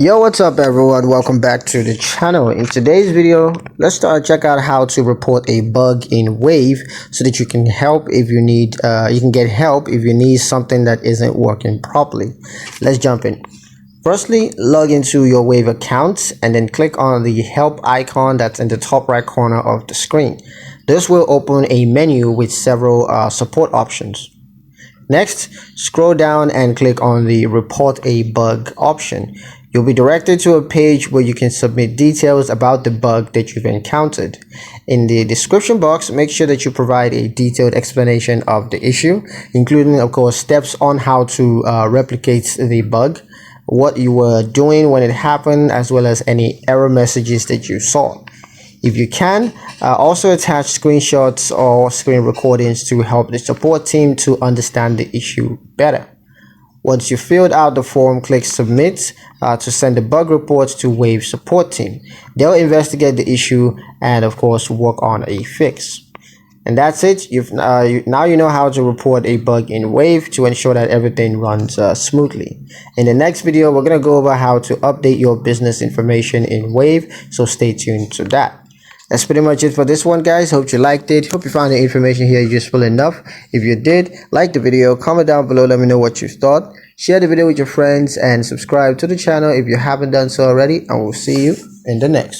Yo, what's up everyone? Welcome back to the channel. In today's video, let's check out how to report a bug in Wave so that you can get help if you need something that isn't working properly. Let's jump in. Firstly, log into your Wave account and then click on the help icon that's in the top right corner of the screen. This will open a menu with several support options. Next, scroll down and click on the report a bug option. You'll be directed to a page where you can submit details about the bug that you've encountered. In the description box, make sure that you provide a detailed explanation of the issue, including, of course, steps on how to replicate the bug, what you were doing when it happened, as well as any error messages that you saw. If you can, also attach screenshots or screen recordings to help the support team to understand the issue better. Once you filled out the form, click submit to send the bug reports to Wave support team. They'll investigate the issue and of course work on a fix. And that's it. Now you know how to report a bug in Wave to ensure that everything runs smoothly. In the next video, we're going to go over how to update your business information in Wave, so stay tuned to that. That's pretty much it for this one, guys. Hope you liked it. Hope you found the information here useful enough. If you did, like the video, comment down below, let me know what you thought. Share the video with your friends and subscribe to the channel if you haven't done so already, and we'll see you in the next.